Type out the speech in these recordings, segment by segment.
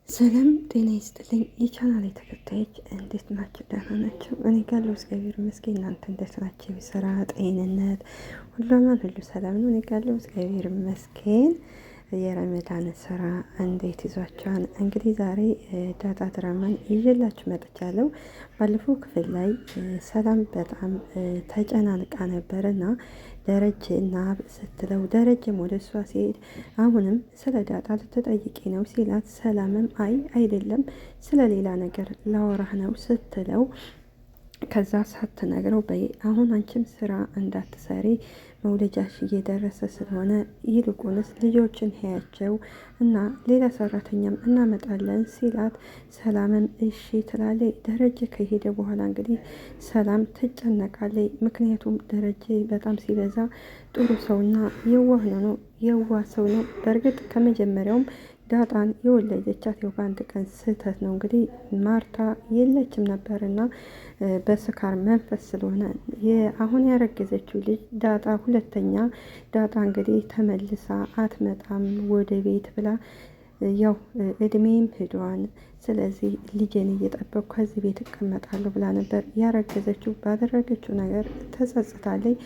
ሰላም ጤና ይስጥልኝ የቻናሌ ተከታዮች እንዴት ናቸው? ደህና ናቸው? እኔ ጋር እግዚአብሔር ይመስገን። እናንተ እንዴት ናቸው? የስራ ጤንነት ሁሉ ሰላም ነው? እኔ ጋር እግዚአብሔር ይመስገን። የረመዳን ስራ እንዴት ይዟቸዋል? እንግዲህ ዛሬ ዳጣ ድራማን ይዤላችሁ መጥቻለሁ። ባለፈው ክፍል ላይ ሰላም በጣም ተጨናንቃ ነበርና ደረጀ እና ስትለው ደረጀም ወደ እሷ ሲሄድ አሁንም ስለ ዳጣ ልትጠይቂ ነው ሲላት፣ ሰላምም አይ አይደለም ስለ ሌላ ነገር ላወራህ ነው ስትለው፣ ከዛ ሳትነግረው በይ አሁን አንቺም ስራ እንዳትሰሪ መውለጃሽ እየደረሰ ስለሆነ ይልቁንስ ልጆችን ሄያቸው እና ሌላ ሰራተኛም እናመጣለን ሲላት፣ ሰላምም እሺ ትላለች። ደረጀ ከሄደ በኋላ እንግዲህ ሰላም ትጨነቃለች። ምክንያቱም ደረጀ በጣም ሲበዛ ጥሩ ሰውና የዋህ ሰው ነው። በእርግጥ ከመጀመሪያውም ዳጣን የወለደቻት ያው በአንድ ቀን ስህተት ነው። እንግዲህ ማርታ የለችም ነበርና በስካር መንፈስ ስለሆነ አሁን ያረገዘችው ልጅ ዳጣ ሁለተኛ ዳጣ እንግዲህ ተመልሳ አትመጣም ወደ ቤት ብላ ያው እድሜም ሄዷን፣ ስለዚህ ልጄን እየጠበቅኩ ከዚህ ቤት እቀመጣለሁ ብላ ነበር ያረገዘችው። ባደረገችው ነገር ተጸጽታለች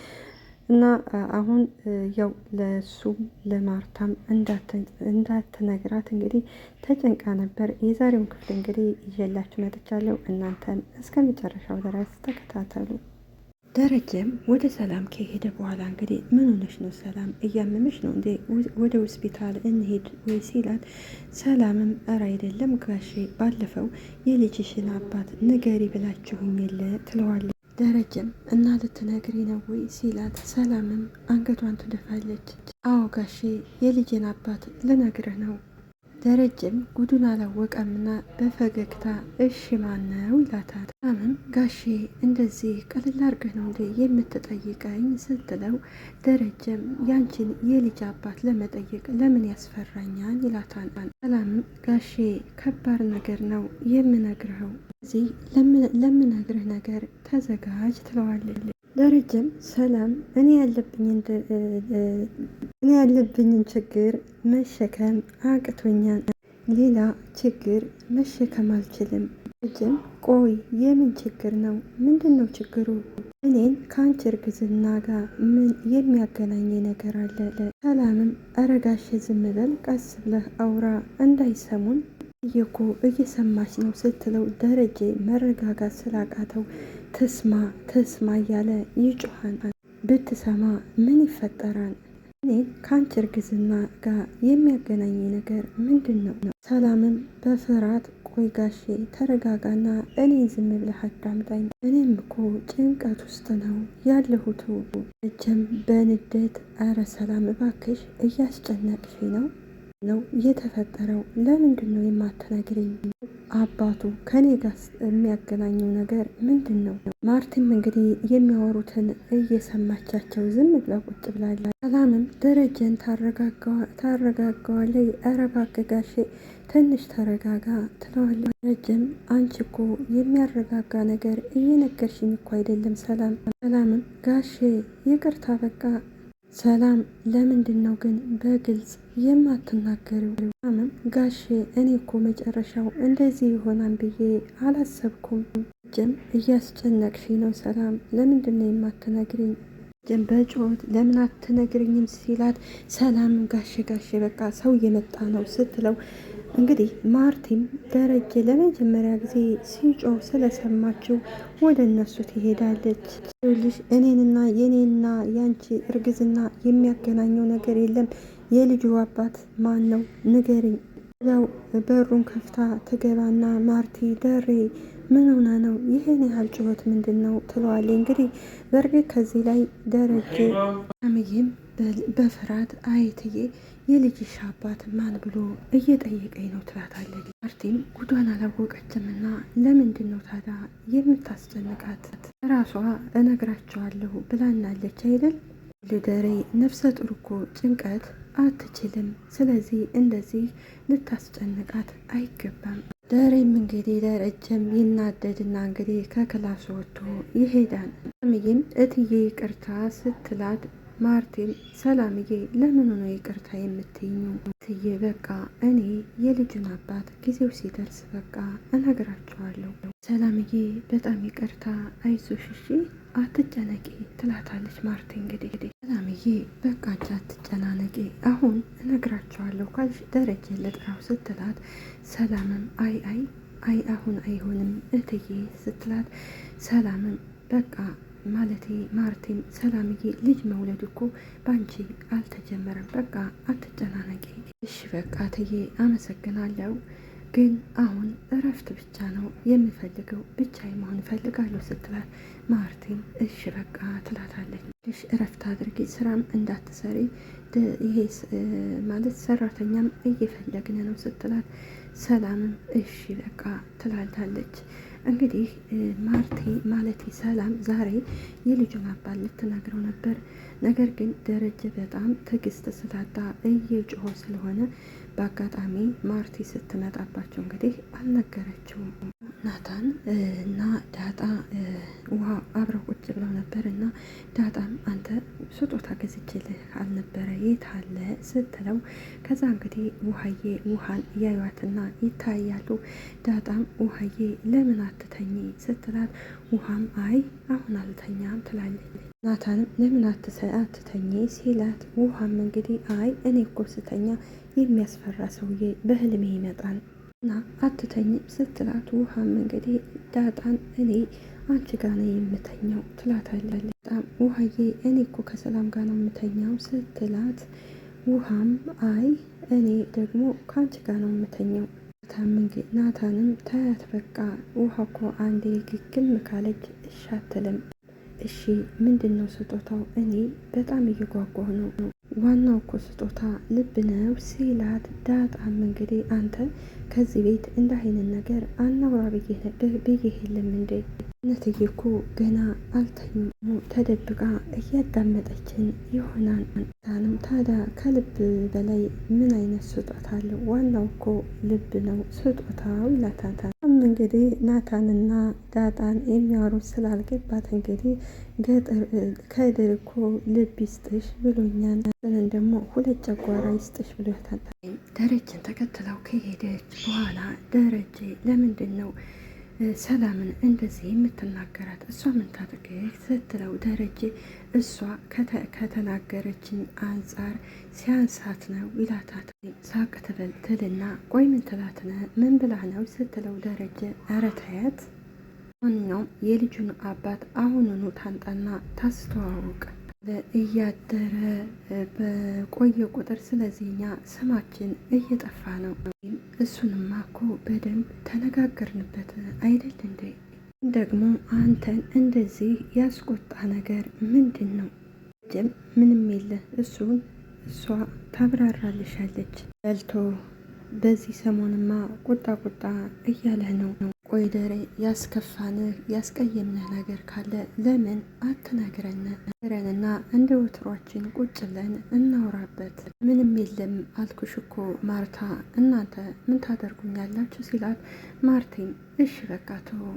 እና አሁን ያው ለሱም ለማርታም እንዳትነግራት እንግዲህ ተጨንቃ ነበር። የዛሬውን ክፍል እንግዲህ ይዤላችሁ መጥቻለሁ። እናንተም እስከ መጨረሻው ድረስ ተከታተሉ። ደረጀም ወደ ሰላም ከሄደ በኋላ እንግዲህ ምን ሆነሽ ነው ሰላም? እያመመሽ ነው እንዴ? ወደ ሆስፒታል እንሄድ ወይ ሲላት፣ ሰላምም እረ አይደለም ጋሼ ባለፈው የልጅሽን አባት ንገሪ ብላችሁኝ የለ ትለዋለች። ደረጀም እና ልትነግሪ ነው ወይ ሲላት፣ ሰላምም አንገቷን ትደፋለች። አዎ ጋሼ የልጄን አባት ልነግርህ ነው። ደረጀም ጉዱን አላወቀምና በፈገግታ እሺ ማነው ይላታል። ሰላምም ጋሼ እንደዚህ ቀልል አድርገህ ነው እንዴ የምትጠይቀኝ ስትለው፣ ደረጀም ያንቺን የልጅ አባት ለመጠየቅ ለምን ያስፈራኛል ይላታል። ሰላምም ጋሼ ከባድ ነገር ነው የምነግርኸው፣ እዚህ ለምነግርህ ነገር ተዘጋጅ ትለዋለች። ደረጀም ሰላም እኔ ያለብኝን ችግር መሸከም አቅቶኛል፣ ሌላ ችግር መሸከም አልችልም። ደረጀም ቆይ የምን ችግር ነው? ምንድን ነው ችግሩ? እኔን ከአንቺ እርግዝና ጋር ምን የሚያገናኝ ነገር አለ? ሰላምም አረጋሽ ዝም በል ቀስ ብለህ አውራ እንዳይሰሙን እየኮ እየሰማች ነው ስትለው፣ ደረጀ መረጋጋት ስላቃተው ትስማ እያለ ይጮሃል። ብትሰማ ምን ይፈጠራል? እኔ ከአንቺ እርግዝና ጋር የሚያገናኝ ነገር ምንድን ነው? ሰላምም በፍርሃት ቆይ ጋሼ ተረጋጋና እኔ ዝም ብለህ አዳምጣኝ፣ እኔም እኮ ጭንቀት ውስጥ ነው ያለሁት። እጀም በንዴት አረ ሰላም እባክሽ እያስጨነቅሽ ነው የተፈጠረው? ለምንድን ነው የማትነግሪኝ? አባቱ ከኔ ጋር የሚያገናኘው ነገር ምንድን ነው? ማርቲም እንግዲህ የሚያወሩትን እየሰማቻቸው ዝም ብላ ቁጭ ብላለች። ሰላምም ደረጀን ታረጋጋዋለች። ኧረ እባክህ ጋሼ ትንሽ ተረጋጋ ትለዋለች። ደረጀም አንቺ እኮ የሚያረጋጋ ነገር እየነገርሽኝ እኮ አይደለም ሰላም። ሰላምም ጋሼ ይቅርታ በቃ። ሰላም ለምንድን ነው ግን በግልጽ የማትናገሪው? ሰላምም ጋሼ እኔ እኮ መጨረሻው እንደዚህ ይሆናል ብዬ አላሰብኩም። ጀም እያስጨነቅሽ ነው ሰላም፣ ለምንድን ነው የማትነግሪኝ? ጀም በጮት ለምን አትነግሪኝም ሲላት፣ ሰላም ጋሼ በቃ ሰው እየመጣ ነው ስትለው፣ እንግዲህ ማርቲም ደረጀ ለመጀመሪያ ጊዜ ሲጮህ ስለሰማችው ወደ እነሱ ትሄዳለች። ልጅ እኔንና የኔና ያንቺ እርግዝና የሚያገናኘው ነገር የለም፣ የልጁ አባት ማን ነው ንገሪኝ። ያው በሩን ከፍታ ትገባና ማርቲ ደሬ ምን ሆና ነው ይሄን ያህል ጩኸት ምንድን ነው ትለዋለች። እንግዲህ በእርግጥ ከዚህ ላይ ደረጀ አምዬም በፍርሃት አይትዬ የልጅሽ አባት ማን ብሎ እየጠየቀኝ ነው ትላታለች። ማርቲም ጉዷን አላወቀችምና ለምንድን ነው ታዲያ የምታስጨንቃት? ራሷ እነግራቸዋለሁ ብላናለች አይደል? ልደሬ ነፍሰ ጡር እኮ ጭንቀት አትችልም። ስለዚህ እንደዚህ ልታስጨንቃት አይገባም። ደሬም እንግዲህ ደረጀም ይናደድና እንግዲህ ከክላሱ ወጥቶ ይሄዳል። ሰላምዬም እትዬ ይቅርታ ስትላት፣ ማርቲም ሰላምዬ ለምን ነው ይቅርታ የምትይኙ? እትዬ ደረጀዬ በቃ እኔ የልጁን አባት ጊዜው ሲደርስ በቃ እነግራቸዋለሁ። ሰላምዬ በጣም ይቅርታ አይዞሽ እሺ አትጨነቂ ትላታለች ማርቲ። እንግዲህ ሰላምዬ በቃ አንቺ አትጨናነቂ አሁን እነግራቸዋለሁ ካልሽ ደረጀ ልጥራው ስትላት፣ ሰላምም አይ አሁን አይሆንም እትዬ ስትላት፣ ሰላምም በቃ ማለቴ ማርቲም ሰላምዬ ልጅ መውለድ እኮ ባንቺ አልተጀመረም፣ በቃ አትጨናነቂ እሺ በቃ እትዬ አመሰግናለሁ፣ ግን አሁን እረፍት ብቻ ነው የምፈልገው፣ ብቻዬን መሆን እፈልጋለሁ ስትላት፣ ማርቲም እሺ በቃ ትላታለች። እሺ እረፍት አድርጊ፣ ስራም እንዳትሰሪ፣ ይሄ ማለት ሰራተኛም እየፈለግን ነው ስትላት፣ ሰላምም እሺ በቃ ትላታለች። እንግዲህ ማርቲ ማለቴ ሰላም ዛሬ የልጁን አባት ልትነግረው ነበር። ነገር ግን ደረጀ በጣም ትዕግስት ስላጣ እየጮኸ ስለሆነ በአጋጣሚ ማርቲ ስትመጣባቸው እንግዲህ አልነገረችውም። ናታን እና ዳጣ ውሃ አብረው ቁጭ ብለው ነበር እና ዳጣም አንተ ስጦታ ገዝቼልህ አልነበረ የት አለ ስትለው፣ ከዛ እንግዲህ ውሃን ያዩዋትና ይታያሉ። ዳጣም ውሃዬ ለምን አትተኝ ስትላት፣ ውሃም አይ አሁን አልተኛም ትላለች። ናታንም ለምን አትተኝ ሲላት፣ ውሃም እንግዲህ አይ እኔ እኮ ስተኛ የሚያስፈራ ሰውዬ በህልሜ ይመጣል እና አትተኝም ስትላት፣ ውሃም እንግዲህ ዳጣን እኔ አንቺ ጋር ነው የምተኛው ትላታለች። በጣም ውሃዬ እኔ እኮ ከሰላም ጋር ነው የምተኛው ስትላት፣ ውሃም አይ እኔ ደግሞ ከአንቺ ጋር ነው የምተኛው። ናታንም ታያት በቃ ውሃ እኮ አንዴ ግግም ካለች እሺ አትልም። እሺ ምንድን ነው ስጦታው? እኔ በጣም እየጓጓሁ ነው። ዋናው እኮ ስጦታ ልብ ነው ሲላት፣ ዳጣም እንግዲህ አንተ ከዚህ ቤት እንደ አይነት ነገር አናውራ ብዬ የለም እንዴ? እነትዬ እኮ ገና አልተኙ ተደብቃ እያዳመጠችን ይሆናል። ታንም ታዲያ ከልብ በላይ ምን አይነት ስጦታ አለው? ዋናው እኮ ልብ ነው ስጦታው ይላታል። እንግዲህ ናታንና ዳጣን የሚያወሩት ስላልገባት እንግዲህ ከድር እኮ ልብ ይስጥሽ ብሎኛል፣ ደግሞ 2 ጨጓራ ይስጥሽ ብሎታል። ደረጀን ተከትለው ከሄደች በኋላ ደረጀ ለምንድን ነው ሰላምን እንደዚህ የምትናገራት? እሷ ምን ታድርግህ ስትለው፣ ደረጀ እሷ ከተናገረችኝ አንጻር ሲያንሳት ነው ይላታት። ሳቅ ትልና ቆይ ምን ትላትነ ምን ብላ ነው ስትለው፣ ደረጀ ኧረ ተያት፣ ማንኛውም የልጁን አባት አሁኑኑ ታንጣና ታስተዋውቅ፣ እያደረ በቆየ ቁጥር ስለዚህኛ ስማችን እየጠፋ ነው። እሱንማ እኮ በደንብ ተነጋገርንበት አይደል እንዴ? ደግሞ አንተን እንደዚህ ያስቆጣ ነገር ምንድን ነው? ምንም የለ እሱን እሷ ታብራራልሻለች። በልቶ በዚህ ሰሞንማ ቁጣ እያለህ ነው። ቆይ ደሬ ያስከፋንህ ያስቀየምንህ ነገር ካለ ለምን አትነግረንና እንደ ወትሯችን ቁጭ ብለን እናውራበት። ምንም የለም አልኩሽ እኮ ማርታ፣ እናንተ ምን ታደርጉኛላችሁ ሲላት፣ ማርቲን እሺ በቃ ተወው።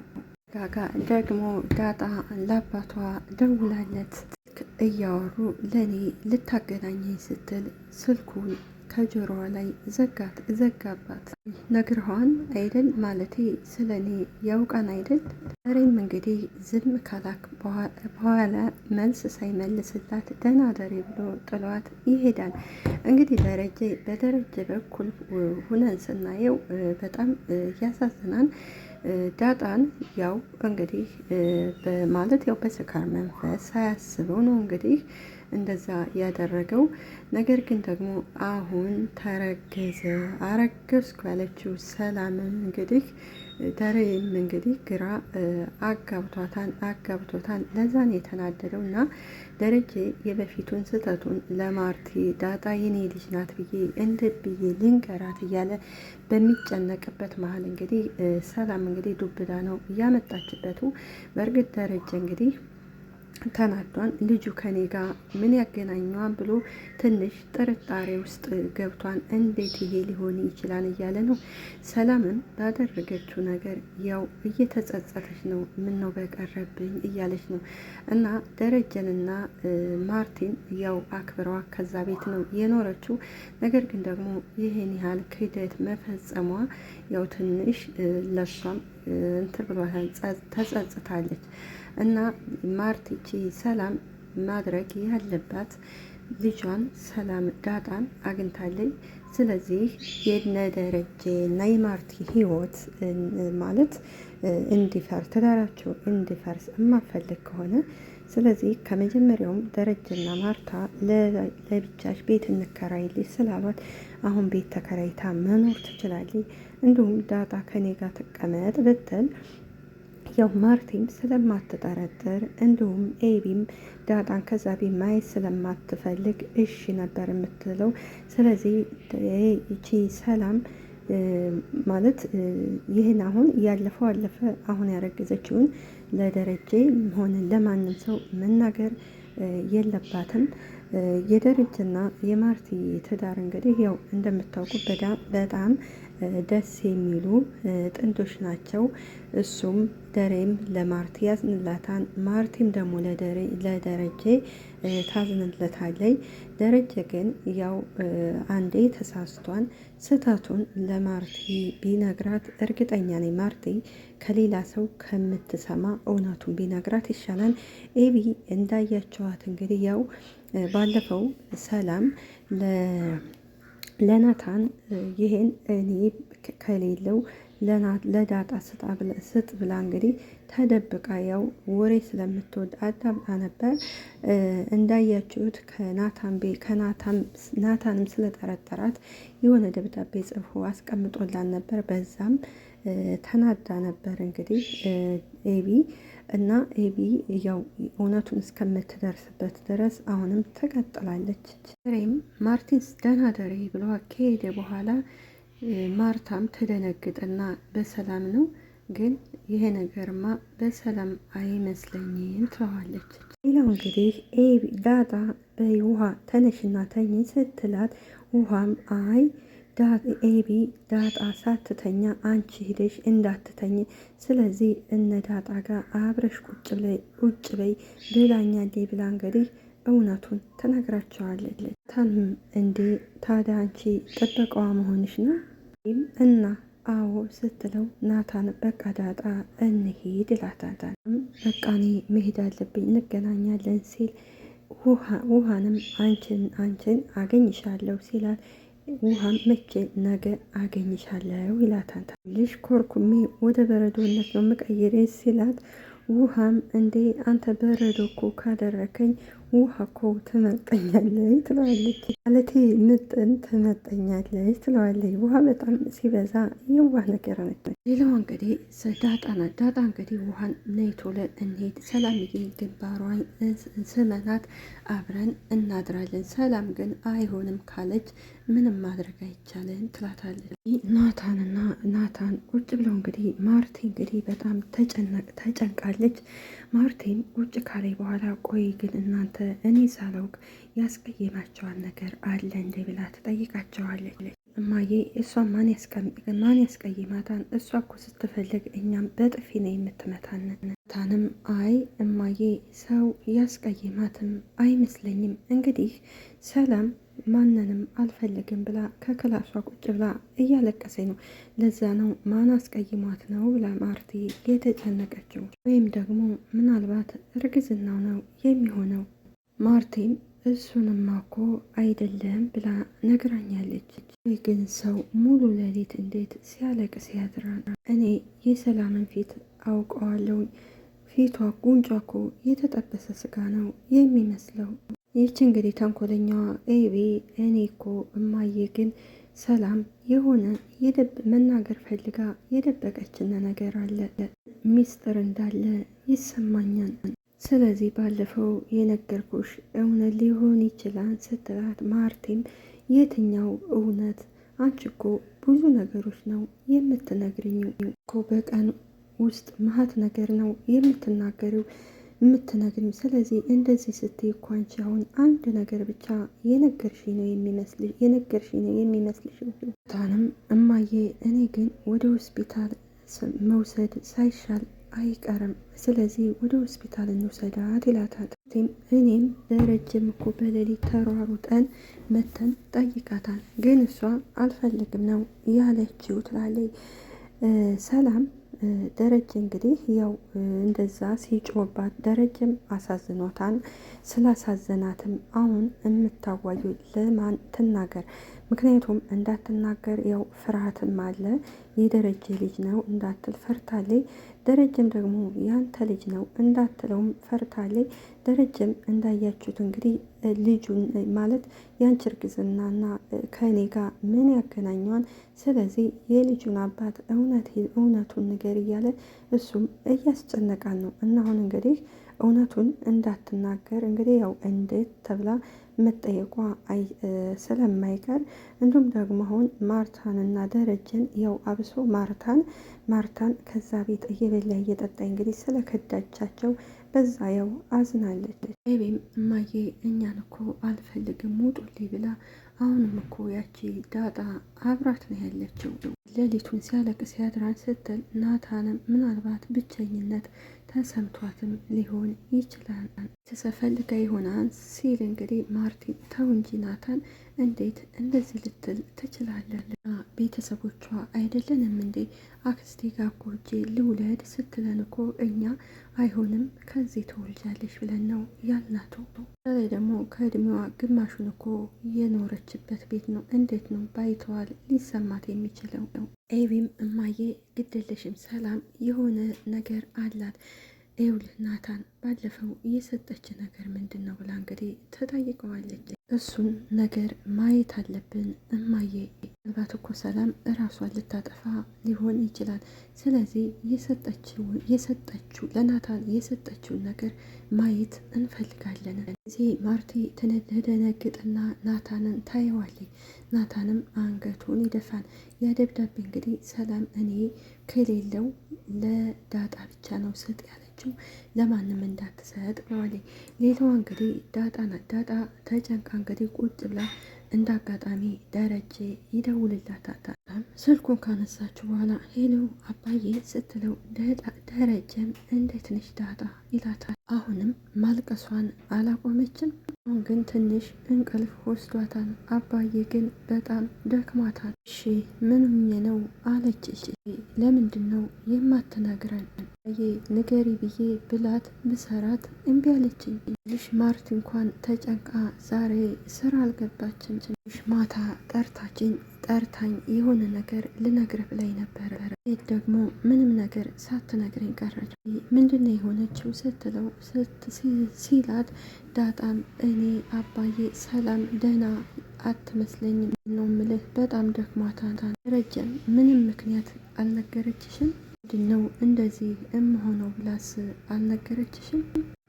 ጋጋ ደግሞ ዳጣ ለአባቷ ደውላለት እያወሩ ለእኔ ልታገናኘኝ ስትል ስልኩን ከጆሮዋ ላይ ዘጋባት። ነግረዋን አይደል ማለቴ ስለ እኔ ያውቃን አይደል? ዛሬም እንግዲህ ዝም ካላክ በኋላ መልስ ሳይመልስላት ደህና ደሪ ብሎ ጥሏት ይሄዳል። እንግዲህ በደረጀ በኩል ሁነን ስናየው በጣም ያሳዝናል። ዳጣን ያው እንግዲህ ማለት ያው በስካር መንፈስ ሳያስበው ነው እንግዲህ እንደዛ ያደረገው። ነገር ግን ደግሞ አሁን ተረገዘ አረገዝኩ ያለችው ሰላምም እንግዲህ ደሬም እንግዲህ ግራ አጋብቶታል። ለዛን የተናደደው እና ደረጀ የበፊቱን ስህተቱን ለማርቲ ዳጣ የኔ ልጅ ናት ብዬ ልንገራት እያለ በሚጨነቅበት መሀል እንግዲህ ሰላም እንግዲህ ዱብዳ ነው እያመጣችበቱ። በእርግጥ ደረጀ እንግዲህ ተናዷን ልጁ ከኔ ጋር ምን ያገናኘዋን ብሎ ትንሽ ጥርጣሬ ውስጥ ገብቷን፣ እንዴት ይሄ ሊሆን ይችላል እያለ ነው። ሰላምም ባደረገችው ነገር ያው እየተጸጸተች ነው። ምን ነው በቀረብኝ እያለች ነው። እና ደረጀንና ማርቲን ያው አክብረዋ ከዛ ቤት ነው የኖረችው። ነገር ግን ደግሞ ይህን ያህል ክህደት መፈጸሟ ያው ትንሽ ለሷም እንትን ብሏታል፣ ተጸጽታለች። እና ማርቲቺ ሰላም ማድረግ ያለባት ልጇን ሰላም ዳጣን አግኝታለች። ስለዚህ የነ ደረጀ እና የማርቲ ህይወት ማለት እንዲፈርስ ትዳራቸው እንዲፈርስ የማፈልግ ከሆነ ስለዚህ ከመጀመሪያውም ደረጀና ማርታ ለብቻሽ ቤት እንከራይልሽ ስላሏት አሁን ቤት ተከራይታ መኖር ትችላለች። እንዲሁም ዳጣ ከኔ ጋር ትቀመጥ ብትል ያው ማርቲም ስለማትጠረጥር እንዲሁም ኤቢም ዳጣን ከዛ ቤት ማየት ስለማትፈልግ እሺ ነበር የምትለው። ስለዚህ ይቺ ሰላም ማለት ይህን አሁን ያለፈው አለፈ። አሁን ያረገዘችውን ለደረጀ ሆነ ለማንም ሰው መናገር የለባትም። የደረጀና የማርቲ ትዳር እንግዲህ ያው እንደምታውቁ በጣም ደስ የሚሉ ጥንዶች ናቸው። እሱም ደሬም ለማርቲ ያዝንላታን፣ ማርቲም ደግሞ ለደረጀ ታዝንለታለይ። ደረጀ ግን ያው አንዴ ተሳስቷን ስህተቱን ለማርቲ ቢነግራት እርግጠኛ ነኝ ማርቲ ከሌላ ሰው ከምትሰማ እውነቱን ቢነግራት ይሻላል። ኤቢ እንዳያቸዋት እንግዲህ ያው ባለፈው ሰላም ለናታን ይሄን እኔ ከሌለው ለዳጣ ስጥ ብላ እንግዲህ ተደብቃ ያው ወሬ ስለምትወድ አዳምጣ ነበር። እንዳያችሁት ናታንም ስለጠረጠራት የሆነ ደብዳቤ ጽፎ አስቀምጦላን ነበር። በዛም ተናዳ ነበር እንግዲህ ኤቢ እና ኤቢ ያው እውነቱን እስከምትደርስበት ድረስ አሁንም ትቀጥላለች። ሬም ማርቲንስ ደህና ደሬ ብሎ ከሄደ በኋላ ማርታም ትደነግጥና በሰላም ነው ግን ይሄ ነገርማ በሰላም አይመስለኝም ትለዋለች። ሌላው እንግዲህ ዳጣ በውሃ ተነሽና ተኝ ስትላት ውሃም አይ ኤቢ ዳጣ ሳትተኛ አንቺ ሂደሽ እንዳትተኝ፣ ስለዚህ እነ ዳጣ ጋር አብረሽ ቁጭ በይ ብላኛለች ብላ እንግዲህ እውነቱን ትነግራቸዋለች። ታንም እንዴ ታዲያ አንቺ ጥበቃዋ መሆንሽ ነው እና አዎ ስትለው ናታን በቃ ዳጣ እንሂድ ይላታል። በቃ እኔ መሄድ አለብኝ እንገናኛለን ሲል ውሃንም አንቺን አገኝሻለሁ ሲላል ውሃም መቼ ነገ አገኝሻለሁ ይላታል። ልጅ ኮርኩሜ ወደ በረዶነት ነው መቀየሬ ሲላት ውሃም እንዴ አንተ በረዶ እኮ ካደረከኝ ውሃ እኮ ትመጠኛለች ትለዋለች። ማለቴ ምጥን ትመጠኛለች ትለዋለች። ውሃ በጣም ሲበዛ የዋህ ነገር ነች። ሌላዋ እንግዲህ ዳጣ ናት። ዳጣ እንግዲህ ውሃን ነይ ቶሎ እንሄድ፣ ሰላምዬ ግንባሯን ስመናት አብረን እናድራለን። ሰላም ግን አይሆንም ካለች ምንም ማድረግ አይቻልም ትላታለች። ናታን ቁጭ ብለው እንግዲህ ማርቲ እንግዲህ በጣም ተጨንቃለች። ማርቲም ቁጭ ካላይ በኋላ ቆይ ግን እናንተ እኔ ሳላውቅ ያስቀየማቸዋል ነገር አለ እንደ ብላ ትጠይቃቸዋለች። እማዬ እሷ ማን ያስቀይማታን? እሷ እኮ ስትፈልግ እኛም በጥፊ ነው የምትመታን። ታንም አይ እማዬ ሰው ያስቀይማትም አይመስለኝም። እንግዲህ ሰላም ማንንም አልፈልግም ብላ ከክላሷ ቁጭ ብላ እያለቀሰኝ ነው። ለዛ ነው ማን አስቀይሟት ነው ብላ ማርቲ የተጨነቀችው። ወይም ደግሞ ምናልባት እርግዝናው ነው የሚሆነው። ማርቲም እሱንማ እኮ አይደለም ብላ ነግራኛለች። ግን ሰው ሙሉ ሌሊት እንዴት ሲያለቅስ ያድራል? እኔ የሰላምን ፊት አውቀዋለሁ። ፊቷ ጉንጯ እኮ የተጠበሰ ስጋ ነው የሚመስለው። ይህች እንግዲህ ተንኮለኛዋ ኤቢ እኔ እኮ እማዬ ግን ሰላም የሆነ መናገር ፈልጋ የደበቀችን ነገር አለ፣ ሚስጥር እንዳለ ይሰማኛል። ስለዚህ ባለፈው የነገርኩሽ እውነት ሊሆን ይችላል ስትላት ማርቲም የትኛው እውነት? አንቺ እኮ ብዙ ነገሮች ነው የምትነግርኝ እኮ በቀን ውስጥ መሀት ነገር ነው የምትናገሪው። የምትነግሪኝ? ስለዚህ እንደዚህ ስትይ እኮ አንቺ አሁን አንድ ነገር ብቻ የነገርሽኝ ነው የሚመስልሽ ታንም እማዬ፣ እኔ ግን ወደ ሆስፒታል መውሰድ ሳይሻል አይቀርም። ስለዚህ ወደ ሆስፒታል እንውሰዳት ይላታል። እኔም ለረጅም እኮ በሌሊት ተሯሩጠን መተን ጠይቃታል፣ ግን እሷ አልፈልግም ነው ያለችው ትላለች ሰላም። ደረጀ እንግዲህ ያው እንደዛ ሲጮባት ደረጀም አሳዝኖታል። ስላሳዘናትም አሁን የምታዋዩ ለማን ትናገር? ምክንያቱም እንዳትናገር ያው ፍርሃትም አለ። የደረጀ ልጅ ነው እንዳትል ፈርታለች። ደረጀም ደግሞ ያንተ ልጅ ነው እንዳትለውም ፈርታለች። ደረጀም እንዳያችሁት እንግዲህ ልጁን ማለት ያንቺ እርግዝናና ከእኔ ጋር ምን ያገናኘዋል? ስለዚህ የልጁን አባት እውነቱን ንገር እያለ እሱም እያስጨነቃል ነው። እና አሁን እንግዲህ እውነቱን እንዳትናገር እንግዲህ ያው እንዴት ተብላ መጠየቋ ስለማይቀር እንዲሁም ደግሞ አሁን ማርታንና ደረጀን ያው አብሶ ማርታን ከዛ ቤት እየበላ እየጠጣ እንግዲህ ስለከዳቻቸው በዛ ያው አዝናለች። ቤም እማዬ እኛን እኮ አልፈልግም ውጡልኝ ብላ አሁንም እኮ ያቺ ዳጣ አብራት ነው ያለችው። ሌሊቱን ሲያለቅስ ያድራን ስትል ናታንም ምናልባት ብቸኝነት ተሰምቷትም ሊሆን ይችላል። ተሰፈልጋ ይሆናል ሲል እንግዲህ ማርቲን ተው እንጂ ናታን እንዴት እንደዚህ ልትል ትችላለህ? ቤተሰቦቿ አይደለንም እንዴ? አክስቴ ጋር እኮ ሂጄ ልውለድ ስትለን እኮ እኛ አይሆንም ከዚህ ትወልጃለሽ ብለን ነው ያልናቱ። በተለይ ደግሞ ከእድሜዋ ግማሹን እኮ የኖረችበት ቤት ነው። እንዴት ነው ባይተዋል ሊሰማት የሚችለው? ኤቢም እማዬ ግድልሽም ሰላም የሆነ ነገር አላት። ይኸውልህ ናታን ባለፈው የሰጠች ነገር ምንድን ነው ብላ እንግዲህ ተጠይቀዋለች። እሱን ነገር ማየት አለብን እማዬ። ምናልባት እኮ ሰላም እራሷን ልታጠፋ ሊሆን ይችላል። ስለዚህ የሰጠችው ለናታን የሰጠችውን ነገር ማየት እንፈልጋለን። እዚህ ማርቲ ትደነግጥና ናታንን ታየዋለች። ናታንም አንገቱን ይደፋል። ያ ደብዳቤ እንግዲህ ሰላም እኔ ከሌለው ለዳጣ ብቻ ነው ስጥ ያለችው ለማንም እንዳትሰጥ ብለዋለች። ሌላዋ እንግዲህ ዳጣ ናት። ዳጣ ተጨንቃ እንግዲህ ቁጭ ብላ እንደ አጋጣሚ ደረጀ ይደውልላታል። ስልኩን ካነሳችው በኋላ ሄሎ አባዬ ስትለው ደረጀም እንዴት ነሽ ዳጣ ይላታል። አሁንም ማልቀሷን አላቆመችም። አሁን ግን ትንሽ እንቅልፍ ወስዷታል። አባዬ ግን በጣም ደክሟታል። እሺ ምን ሆኜ ነው አለች። ለምንድን ነው የማትነግረን? ንገሪ ብዬ ብላት ብሰራት እምቢ አለችኝ። ልሽ ማርት እንኳን ተጨንቃ ዛሬ ስራ አልገባችም። ትንሽ ማታ ጠርታኝ የሆነ ነገር ልነግርህ ብላኝ ነበረ። ደግሞ ምንም ነገር ሳትነግረኝ ቀረች። ምንድነው የሆነችው ስትለው ሲላት ዳጣም እኔ አባዬ ሰላም ደህና አትመስለኝም ነው ምልህ፣ በጣም ደክሟታል። ደረጀም ምንም ምክንያት አልነገረችሽም? ምንድነው እንደዚህ እምሆነው ብላስ አልነገረችሽም?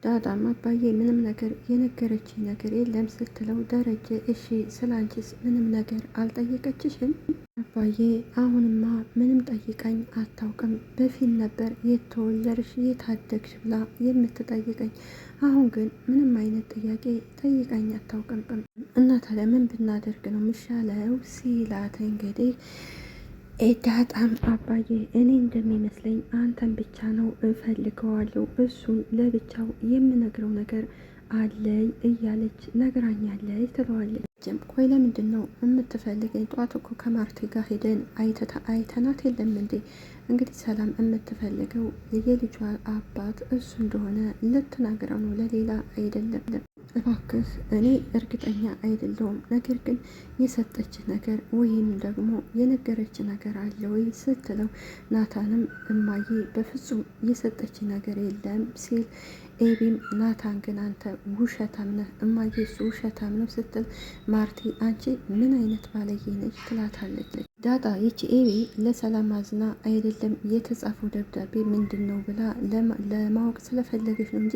ዳጣም አባዬ ምንም ነገር የነገረችኝ ነገር የለም ስትለው ደረጀ እሺ ስላንቺስ ምንም ነገር አልጠየቀችሽም? አባዬ አሁንማ ምንም ጠይቀኝ አታውቅም። በፊት ነበር የተወለድሽ የታደግሽ ብላ የምትጠይቀኝ። አሁን ግን ምንም አይነት ጥያቄ ጠይቀኝ አታውቅም። እና ታዲያ ምን ብናደርግ ነው ምሻለው ሲላት እንግዲህ ዳጣም አባዬ እኔ እንደሚመስለኝ አንተን ብቻ ነው እፈልገዋለሁ፣ እሱን ለብቻው የምነግረው ነገር አለኝ እያለች ነግራኛለች ትለዋለች። ቆይ ለምንድን ነው የምትፈልገኝ? ጧት እኮ ከማርቲ ጋር ሄደን አይተናት የለም እንዴ? እንግዲህ ሰላም የምትፈልገው የልጇ አባት እሱ እንደሆነ ልትናግረው ነው፣ ለሌላ አይደለም። እባክህ እኔ እርግጠኛ አይደለሁም፣ ነገር ግን የሰጠች ነገር ወይም ደግሞ የነገረች ነገር አለ ወይ ስትለው ናታንም እማዬ በፍጹም የሰጠች ነገር የለም ሲል ኤቢም ናታን ግን አንተ ውሸታም ነህ እማዬ እሱ ውሸታም ነው ስትል ማርቲ አንቺ ምን አይነት ባለየ ነች ትላታለች። ዳጣ ይቺ ኤቢ ለሰላም አዝና አይደለም የተጻፈው ደብዳቤ ምንድን ነው ብላ ለማወቅ ስለፈለገች ነው እንጂ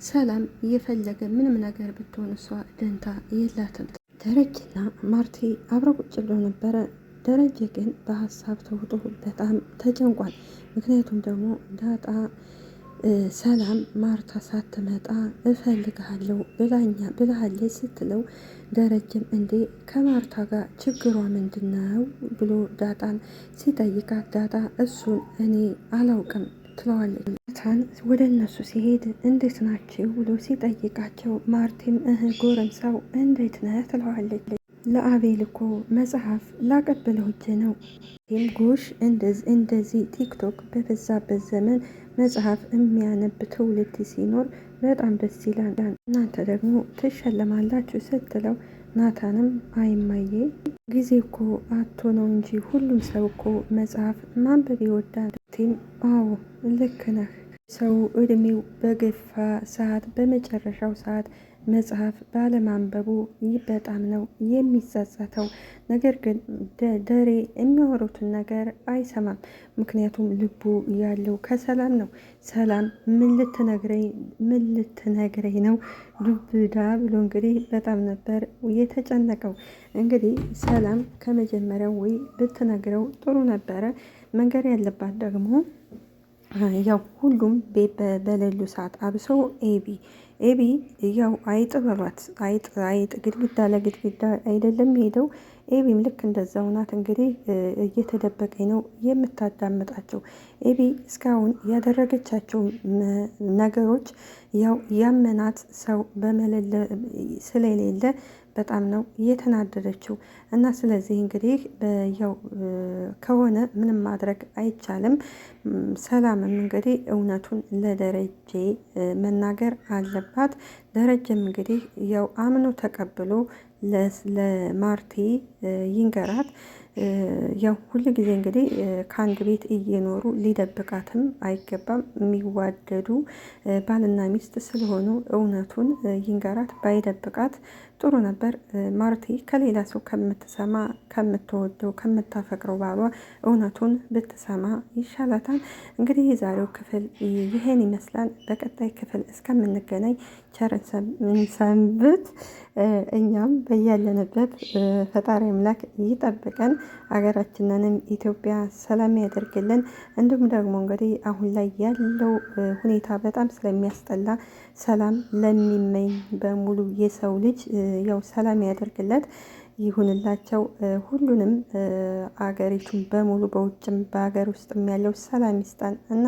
ሰላም እየፈለገ ምንም ነገር ብትሆን እሷ ደንታ የላትም። ደረጀና ማርቲ አብረው ቁጭ ብለው ነበረ። ደረጀ ግን በሀሳብ ተውጦ በጣም ተጨንቋል። ምክንያቱም ደግሞ ዳጣ ሰላም ማርታ ሳትመጣ እፈልግሃለሁ ብላሃለች ስትለው ደረጀም እንዴ ከማርታ ጋር ችግሯ ምንድን ነው ብሎ ዳጣን ሲጠይቃት ዳጣ እሱን እኔ አላውቅም ትለዋለች። ማርታን ወደ እነሱ ሲሄድ እንዴት ናቸው ብሎ ሲጠይቃቸው ማርቴም ጎረምሳው እንዴት ነህ ትለዋለች። ለአቤል እኮ መጽሐፍ ላቀብለው እጄ ነው። ጎሽ እንደዚህ ቲክቶክ በበዛበት ዘመን መጽሐፍ የሚያነብ ትውልድ ሲኖር በጣም ደስ ይላል። እናንተ ደግሞ ትሸለማላችሁ ስትለው ናታንም አይማዬ ጊዜ እኮ አቶ ነው እንጂ ሁሉም ሰው እኮ መጽሐፍ ማንበብ ይወዳል። ቲም አዎ ልክ ነህ። ሰው እድሜው በገፋ ሰዓት በመጨረሻው ሰዓት መጽሐፍ ባለማንበቡ በጣም ነው የሚጸጸተው። ነገር ግን ደሬ የሚያወሩትን ነገር አይሰማም። ምክንያቱም ልቡ ያለው ከሰላም ነው። ሰላም ምን ልትነግረኝ ነው ዱብዳ ብሎ እንግዲህ በጣም ነበር የተጨነቀው። እንግዲህ ሰላም ከመጀመሪያው ወይ ብትነግረው ጥሩ ነበረ። መንገር ያለባት ደግሞ ያው ሁሉም በሌሉ ሰዓት አብሶ ኤቢ ያው አይጥ በሏት አይጥ ግድግዳ ለግድግዳ አይደለም ሄደው። ኤቢም ልክ እንደዛው ናት። እንግዲህ እየተደበቀኝ ነው የምታዳምጣቸው። ኤቢ እስካሁን ያደረገቻቸው ነገሮች ያው ያመናት ሰው ስለሌለ በጣም ነው እየተናደደችው እና ስለዚህ እንግዲህ ያው ከሆነ ምንም ማድረግ አይቻልም። ሰላምም እንግዲህ እውነቱን ለደረጀ መናገር አለባት። ደረጀም እንግዲህ ያው አምኖ ተቀብሎ ለማርቲ ይንገራት። ያው ሁሉ ጊዜ እንግዲህ ከአንድ ቤት እየኖሩ ሊደብቃትም አይገባም። የሚዋደዱ ባልና ሚስት ስለሆኑ እውነቱን ይንገራት፣ ባይደብቃት ጥሩ ነበር። ማርቲ ከሌላ ሰው ከምትሰማ ከምትወደው ከምታፈቅረው ባሏ እውነቱን ብትሰማ ይሻላታል። እንግዲህ የዛሬው ክፍል ይሄን ይመስላል። በቀጣይ ክፍል እስከምንገናኝ ቸርን ሰንብት። እኛም በያለንበት ፈጣሪ አምላክ ይጠብቀን፣ ሀገራችንንም ኢትዮጵያ ሰላም ያደርግልን። እንዲሁም ደግሞ እንግዲህ አሁን ላይ ያለው ሁኔታ በጣም ስለሚያስጠላ ሰላም ለሚመኝ በሙሉ የሰው ልጅ ያው ሰላም ያደርግለት ይሁንላቸው። ሁሉንም አገሪቱን በሙሉ በውጭም በሀገር ውስጥም ያለው ሰላም ይስጠን እና